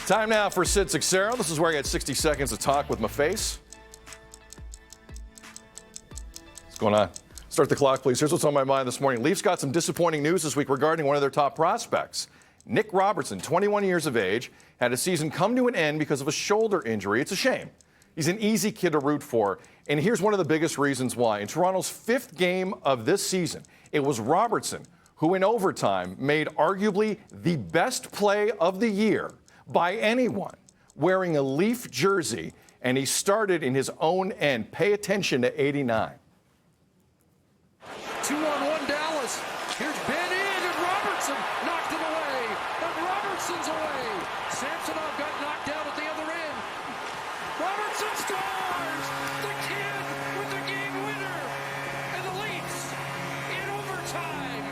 Time now for Sid Sixero. This is where I get 60 seconds to talk with my face. What's going on? Start the clock, please. Here's what's on my mind this morning. Leafs got some disappointing news this week regarding one of their top prospects. Nick Robertson, 21 years of age, had his season come to an end because of a shoulder injury. It's a shame. He's an easy kid to root for, and here's one of the biggest reasons why. In Toronto's fifth game of this season, it was Robertson who, in overtime, made arguably the best play of the year by anyone wearing a Leaf jersey, and he started in his own end. Pay attention to 89. 2-on-1 Dallas. Here's Ben in, and Robertson knocked it away. And Robertson's away. Samsonov got knocked down at the other end. Robertson scores! The kid with the game winner. And the Leafs in overtime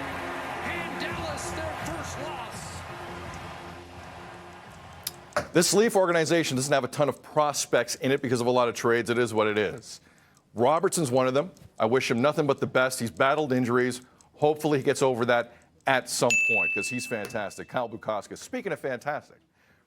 hand Dallas their first loss. This Leaf organization doesn't have a ton of prospects in it because of a lot of trades. It is what it is. Robertson's one of them. I wish him nothing but the best. He's battled injuries. Hopefully he gets over that at some point because he's fantastic. Kyle Bukauskas, speaking of fantastic,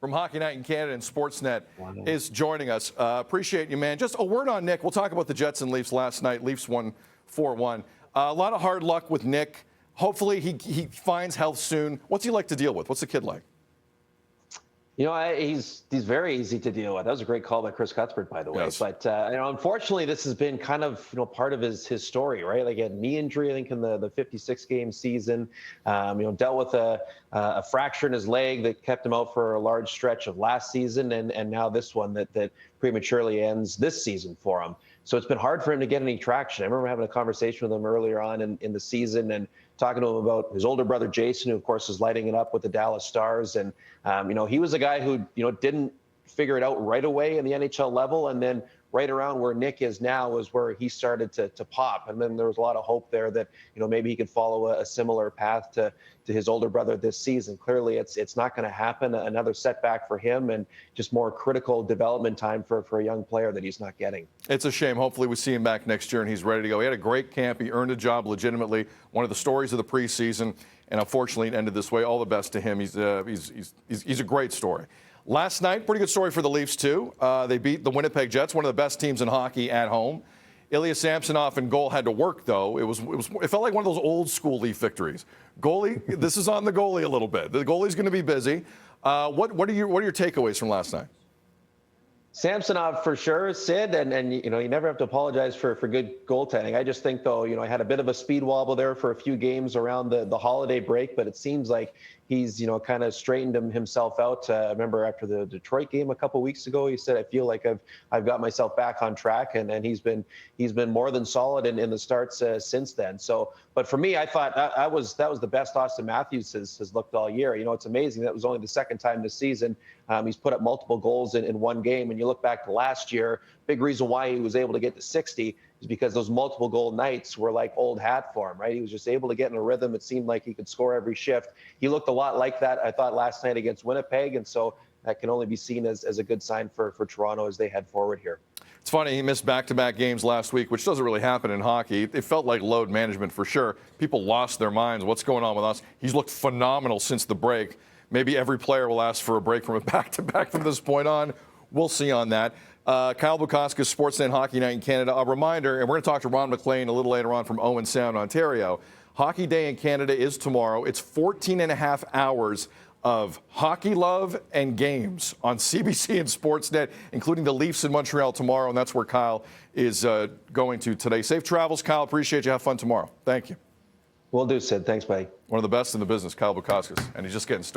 from Hockey Night in Canada and Sportsnet is joining us. Appreciate you, man. Just a word on Nick. We'll talk about the Jets and Leafs last night. Leafs won 4-1. A lot of hard luck with Nick. Hopefully he finds health soon. What's he like to deal with? What's the kid like? You know, he's very easy to deal with. That was a great call by Chris Cuthbert, by the way. Yes. But unfortunately, this has been kind of part of his story, right? Like he had a knee injury, I think, in the 56-game season. Dealt with a fracture in his leg that kept him out for a large stretch of last season, and now this one that prematurely ends this season for him. So it's been hard for him to get any traction. I remember having a conversation with him earlier on in the season and talking to him about his older brother, Jason, who, of course, is lighting it up with the Dallas Stars. And, he was a guy who, didn't figure it out right away in the NHL level. And then right around where Nick is now is where he started to pop. And then there was a lot of hope there that, maybe he could follow a similar path to his older brother this season. Clearly, it's not going to happen. Another setback for him and just more critical development time for a young player that he's not getting. It's a shame. Hopefully we see him back next year and he's ready to go. He had a great camp. He earned a job legitimately. One of the stories of the preseason, and unfortunately it ended this way. All the best to him. He's a great story. Last night, pretty good story for the Leafs too. They beat the Winnipeg Jets, one of the best teams in hockey at home. Ilya Samsonov in goal had to work though. It felt like one of those old school Leaf victories. Goalie, this is on the goalie a little bit. The goalie's going to be busy. What are your takeaways from last night? Samsonov for sure, Sid, and you never have to apologize for good goaltending. I just think though, I had a bit of a speed wobble there for a few games around the holiday break, but it seems like he's kind of straightened himself out. I remember after the Detroit game a couple weeks ago, he said, "I feel like I've got myself back on track," and he's been more than solid in the starts since then. So, but for me, I thought that was the best Austin Matthews has looked all year. It's amazing that was only the second time this season he's put up multiple goals in one game. And you look back to last year, big reason why he was able to get to 60 is because those multiple goal nights were like old hat for him, right? He was just able to get in a rhythm. It seemed like he could score every shift. He looked a lot like that, I thought, last night against Winnipeg. And so that can only be seen as a good sign for Toronto as they head forward here. It's funny, he missed back-to-back games last week, which doesn't really happen in hockey. It felt like load management for sure. People lost their minds. What's going on with us? He's looked phenomenal since the break. Maybe every player will ask for a break from a back-to-back from this point on. We'll see on that. Kyle Bukauskas, Sportsnet Hockey Night in Canada. A reminder, and we're going to talk to Ron McLean a little later on from Owen Sound, Ontario. Hockey Day in Canada is tomorrow. It's 14 and a half hours of hockey love and games on CBC and Sportsnet, including the Leafs in Montreal tomorrow, and that's where Kyle is going to today. Safe travels, Kyle. Appreciate you. Have fun tomorrow. Thank you. Will do, Sid. Thanks, buddy. One of the best in the business, Kyle Bukauskas, and he's just getting started.